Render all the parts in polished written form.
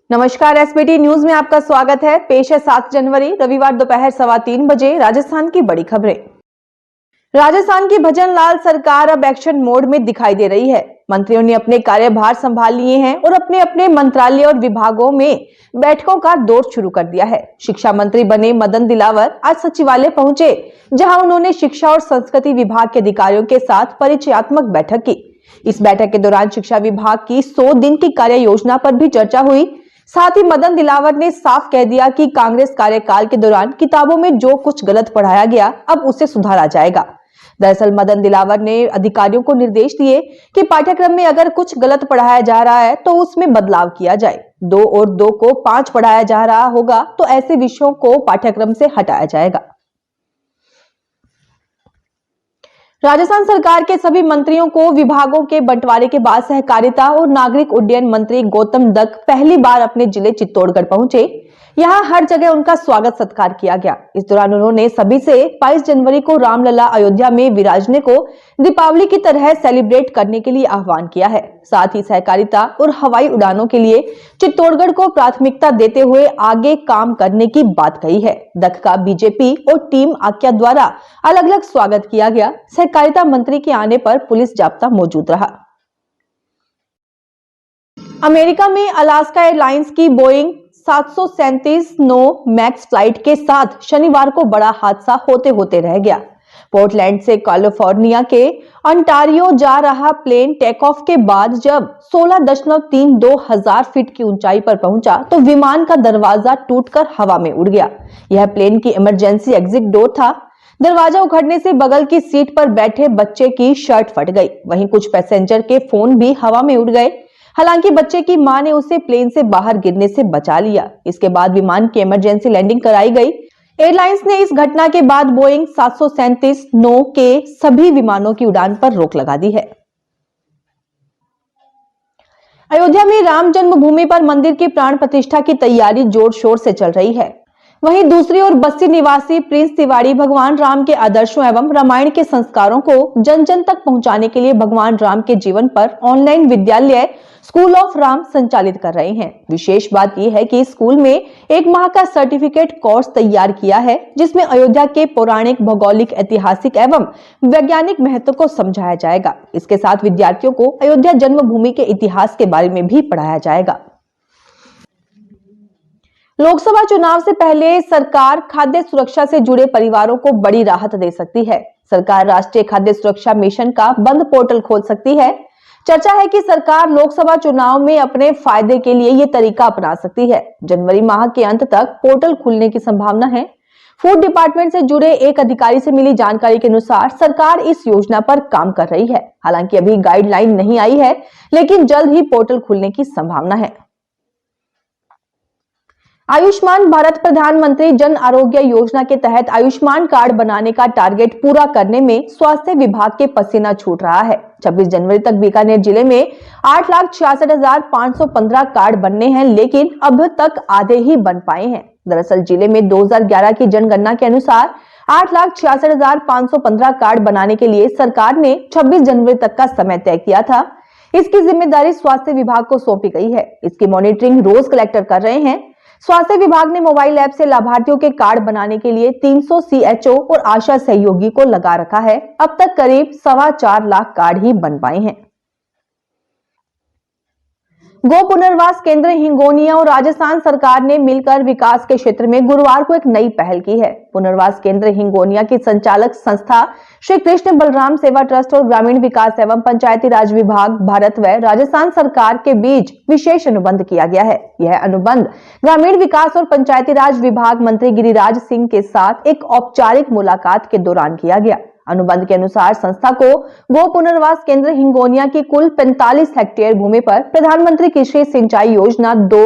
नमस्कार, SBT news में आपका स्वागत है। पेश है 7 जनवरी रविवार दोपहर 3:15 बजे राजस्थान की बड़ी खबरें। राजस्थान की भजन लाल सरकार अब एक्शन मोड में दिखाई दे रही है। मंत्रियों ने अपने कार्यभार संभाल लिए हैं और अपने अपने मंत्रालय और विभागों में बैठकों का दौर शुरू कर दिया है। शिक्षा मंत्री बने मदन दिलावर आज सचिवालय पहुंचे, जहां उन्होंने शिक्षा और संस्कृति विभाग के अधिकारियों के साथ परिचयात्मक बैठक की। इस बैठक के दौरान शिक्षा विभाग की 100 दिन की कार्य योजना पर भी चर्चा हुई। साथ ही मदन दिलावर ने साफ कह दिया कि कांग्रेस कार्यकाल के दौरान किताबों में जो कुछ गलत पढ़ाया गया, अब उसे सुधारा जाएगा। दरअसल मदन दिलावर ने अधिकारियों को निर्देश दिए कि पाठ्यक्रम में अगर कुछ गलत पढ़ाया जा रहा है तो उसमें बदलाव किया जाए। 2 और 2 को 5 पढ़ाया जा रहा होगा तो ऐसे विषयों को पाठ्यक्रम से हटाया जाएगा। राजस्थान सरकार के सभी मंत्रियों को विभागों के बंटवारे के बाद सहकारिता और नागरिक उड्डयन मंत्री गौतम दत्त पहली बार अपने जिले चित्तौड़गढ़ पहुंचे। यहां हर जगह उनका स्वागत सत्कार किया गया। इस दौरान उन्होंने सभी से 22 जनवरी को रामलला अयोध्या में विराजने को दीपावली की तरह सेलिब्रेट करने के लिए आह्वान किया है। साथ ही सहकारिता और हवाई उड़ानों के लिए चित्तौड़गढ़ को प्राथमिकता देते हुए आगे काम करने की बात कही है। दत्त का बीजेपी और टीम आक्या द्वारा अलग अलग स्वागत किया गया। सहकारिता मंत्री के आने पर पुलिस जाब्ता मौजूद रहा। अमेरिका में अलास्का एयरलाइंस की बोइंग 737-9 मैक्स फ्लाइट के साथ शनिवार को बड़ा हादसा होते होते रह गया। पोर्टलैंड से कैलिफोर्निया के अंटारियो जा रहा प्लेन टेक ऑफ के बाद जब 16.32 हजार फीट की ऊंचाई पर पहुंचा तो विमान का दरवाजा टूटकर हवा में उड़ गया। यह प्लेन की इमरजेंसी एग्जिट डोर था। दरवाजा उखड़ने से बगल की सीट पर बैठे बच्चे की शर्ट फट गई। वहीं कुछ पैसेंजर के फोन भी हवा में उड़ गए। हालांकि बच्चे की मां ने उसे प्लेन से बाहर गिरने से बचा लिया। इसके बाद विमान की इमरजेंसी लैंडिंग कराई गई। एयरलाइंस ने इस घटना के बाद बोइंग 737-9 के सभी विमानों की उड़ान पर रोक लगा दी है। अयोध्या में राम जन्मभूमि पर मंदिर की प्राण प्रतिष्ठा की तैयारी जोर शोर से चल रही है। वहीं दूसरी ओर बस्ती निवासी प्रिंस तिवारी भगवान राम के आदर्शों एवं रामायण के संस्कारों को जन जन तक पहुंचाने के लिए भगवान राम के जीवन पर ऑनलाइन विद्यालय स्कूल ऑफ राम संचालित कर रहे हैं। विशेष बात यह है कि स्कूल में 1 माह का सर्टिफिकेट कोर्स तैयार किया है, जिसमें अयोध्या के पौराणिक, भौगोलिक, ऐतिहासिक एवं वैज्ञानिक महत्व को समझाया जाएगा। इसके साथ विद्यार्थियों को अयोध्या जन्मभूमि के इतिहास के बारे में भी पढ़ाया जाएगा। लोकसभा चुनाव से पहले सरकार खाद्य सुरक्षा से जुड़े परिवारों को बड़ी राहत दे सकती है। सरकार राष्ट्रीय खाद्य सुरक्षा मिशन का बंद पोर्टल खोल सकती है। चर्चा है कि सरकार लोकसभा चुनाव में अपने फायदे के लिए ये तरीका अपना सकती है। जनवरी माह के अंत तक पोर्टल खुलने की संभावना है। फूड डिपार्टमेंट से जुड़े एक अधिकारी से मिली जानकारी के अनुसार सरकार इस योजना पर काम कर रही है। हालांकि अभी गाइडलाइन नहीं आई है, लेकिन जल्द ही पोर्टल खुलने की संभावना है। आयुष्मान भारत प्रधानमंत्री जन आरोग्य योजना के तहत आयुष्मान कार्ड बनाने का टारगेट पूरा करने में स्वास्थ्य विभाग के पसीना छूट रहा है। 26 जनवरी तक बीकानेर जिले में 8,66,515 कार्ड बनने हैं, लेकिन अब तक आधे ही बन पाए हैं। दरअसल जिले में 2011 की जनगणना के अनुसार 8,66,515 कार्ड बनाने के लिए सरकार ने 26 जनवरी तक का समय तय किया था। इसकी जिम्मेदारी स्वास्थ्य विभाग को सौंपी गई है। इसकी मॉनिटरिंग रोज कलेक्टर कर रहे हैं। स्वास्थ्य विभाग ने मोबाइल ऐप से लाभार्थियों के कार्ड बनाने के लिए 300 सीएचओ और आशा सहयोगी को लगा रखा है। अब तक करीब 4.25 लाख कार्ड ही बन पाए हैं। गो पुनर्वास केंद्र हिंगोनिया और राजस्थान सरकार ने मिलकर विकास के क्षेत्र में गुरुवार को एक नई पहल की है। पुनर्वास केंद्र हिंगोनिया की संचालक संस्था श्री कृष्ण बलराम सेवा ट्रस्ट और ग्रामीण विकास एवं पंचायती राज विभाग भारत व राजस्थान सरकार के बीच विशेष अनुबंध किया गया है। यह अनुबंध ग्रामीण विकास और पंचायती राज विभाग मंत्री गिरिराज सिंह के साथ एक औपचारिक मुलाकात के दौरान किया गया। अनुबंध के अनुसार संस्था को गो पुनर्वास केंद्र हिंगोनिया की कुल 45 हेक्टेयर भूमि पर प्रधानमंत्री कृषि सिंचाई योजना 2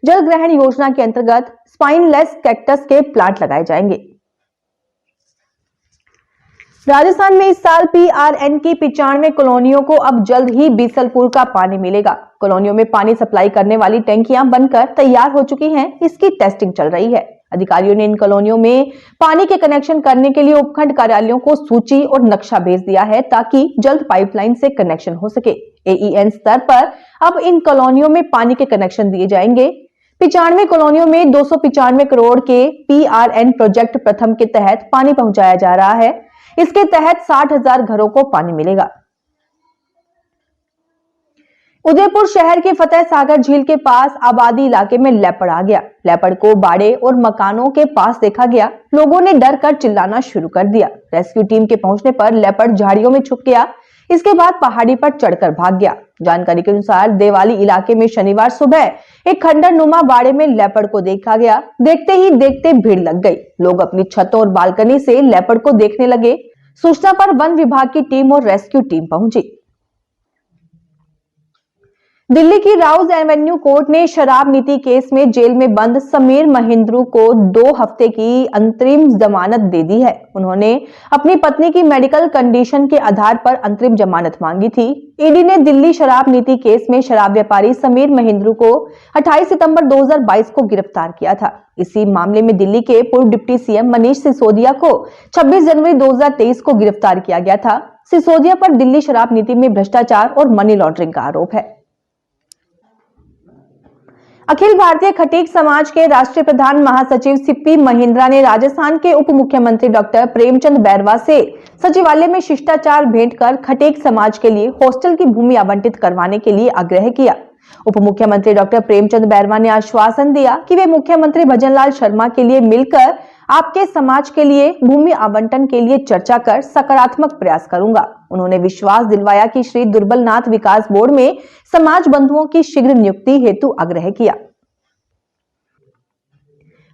जल ग्रहण योजना के अंतर्गत स्पाइनलेस कैक्टस के प्लांट लगाए जाएंगे। राजस्थान में इस साल पीआरएन की 95 कॉलोनियों को अब जल्द ही बीसलपुर का पानी मिलेगा। कॉलोनियों में पानी सप्लाई करने वाली टैंकियां बनकर तैयार हो चुकी हैं। इसकी टेस्टिंग चल रही है। अधिकारियों ने इन कॉलोनियों में पानी के कनेक्शन करने के लिए उपखंड कार्यालयों को सूची और नक्शा भेज दिया है, ताकि जल्द पाइपलाइन से कनेक्शन हो सके। एईएन स्तर पर अब इन कॉलोनियों में पानी के कनेक्शन दिए जाएंगे। 95 कॉलोनियों में 295 करोड़ के PRN प्रोजेक्ट प्रथम के तहत पानी पहुंचाया जा रहा है। इसके तहत 60,000 घरों को पानी मिलेगा। उदयपुर शहर के फतेह सागर झील के पास आबादी इलाके में लेपर्ड आ गया। लेपर्ड को बाड़े और मकानों के पास देखा गया। लोगों ने डर कर चिल्लाना शुरू कर दिया। रेस्क्यू टीम के पहुंचने पर लेपर्ड झाड़ियों में छुप गया। इसके बाद पहाड़ी पर चढ़कर भाग गया। जानकारी के अनुसार देवाली इलाके में शनिवार सुबह एक खंडर नुमा बाड़े में लेपर्ड को देखा गया। देखते ही देखते भीड़ लग गई। लोग अपनी छतों और बालकनी से लेपर्ड को देखने लगे। सूचना पर वन विभाग की टीम और रेस्क्यू टीम पहुंची। दिल्ली की राउज एवेन्यू कोर्ट ने शराब नीति केस में जेल में बंद समीर महिंद्रू को 2 हफ्ते की अंतरिम जमानत दे दी है। उन्होंने अपनी पत्नी की मेडिकल कंडीशन के आधार पर अंतरिम जमानत मांगी थी। ईडी ने दिल्ली शराब नीति केस में शराब व्यापारी समीर महिंद्रू को 28 सितंबर 2022 को गिरफ्तार किया था। इसी मामले में दिल्ली के पूर्व डिप्टी सीएम मनीष सिसोदिया को 26 जनवरी 2023 को गिरफ्तार किया गया था। सिसोदिया पर दिल्ली शराब नीति में भ्रष्टाचार और मनी लॉन्ड्रिंग का आरोप है। अखिल भारतीय खटीक समाज के राष्ट्रीय प्रधान महासचिव सीपी महिंद्रा ने राजस्थान के उप मुख्यमंत्री डॉक्टर प्रेमचंद बैरवा से सचिवालय में शिष्टाचार भेंट कर खटीक समाज के लिए हॉस्टल की भूमि आवंटित करवाने के लिए आग्रह किया। उप मुख्यमंत्री डॉक्टर प्रेमचंद बैरवा ने आश्वासन दिया कि वे मुख्यमंत्री भजनलाल शर्मा के लिए मिलकर आपके समाज के लिए भूमि आवंटन के लिए चर्चा कर सकारात्मक प्रयास करूंगा। उन्होंने विश्वास दिलवाया कि श्री दुर्बलनाथ विकास बोर्ड में समाज बंधुओं की शीघ्र नियुक्ति हेतु आग्रह किया।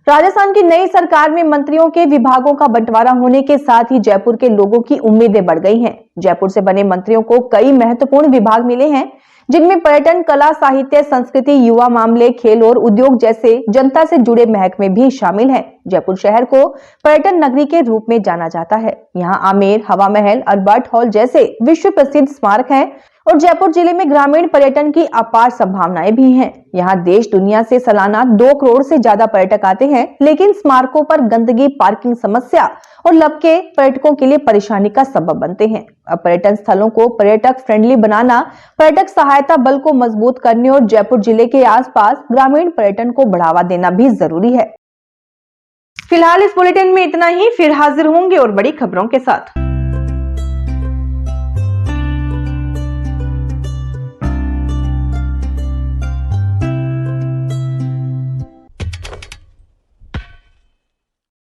राजस्थान की नई सरकार में मंत्रियों के विभागों का बंटवारा होने के साथ ही जयपुर के लोगों की उम्मीदें बढ़ गई हैं। जयपुर से बने मंत्रियों को कई महत्वपूर्ण विभाग मिले हैं, जिनमें पर्यटन, कला, साहित्य, संस्कृति, युवा मामले, खेल और उद्योग जैसे जनता से जुड़े महकमे भी शामिल हैं। जयपुर शहर को पर्यटन नगरी के रूप में जाना जाता है। यहाँ आमेर, हवा महल, अल्बर्ट हॉल जैसे विश्व प्रसिद्ध स्मारक हैं और जयपुर जिले में ग्रामीण पर्यटन की अपार संभावनाएं भी हैं। यहाँ देश दुनिया से सालाना 2 करोड़ से ज्यादा पर्यटक आते हैं, लेकिन स्मारकों पर गंदगी, पार्किंग समस्या और लपके पर्यटकों के लिए परेशानी का सबब बनते हैं। अब पर्यटन स्थलों को पर्यटक फ्रेंडली बनाना, पर्यटक सहायता बल को मजबूत करने और जयपुर जिले के आसपास ग्रामीण पर्यटन को बढ़ावा देना भी जरूरी है। फिलहाल इस बुलेटिन में इतना ही। फिर हाजिर होंगे और बड़ी खबरों के साथ।